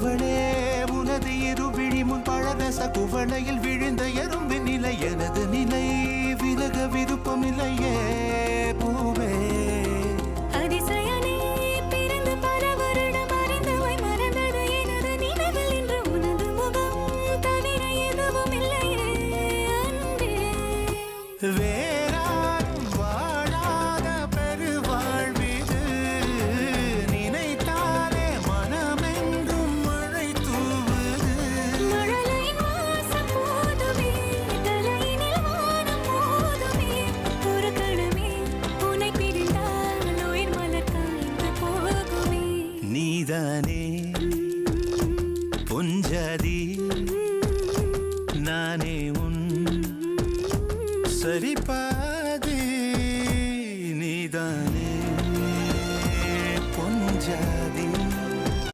அவளே உனது இருவிழி முன் பழரச குவளையில் விழுந்த எறும்பின் நிலை எனது நிலை விலக விருப்பமில்லையே பூவே வேறாரும் வாழாத பெருவாழ்விது நினைத்தாலே மனமென்றும் மழை தூவுது நீதானே பொஞ்சாதி நானே உன் சரிப்பா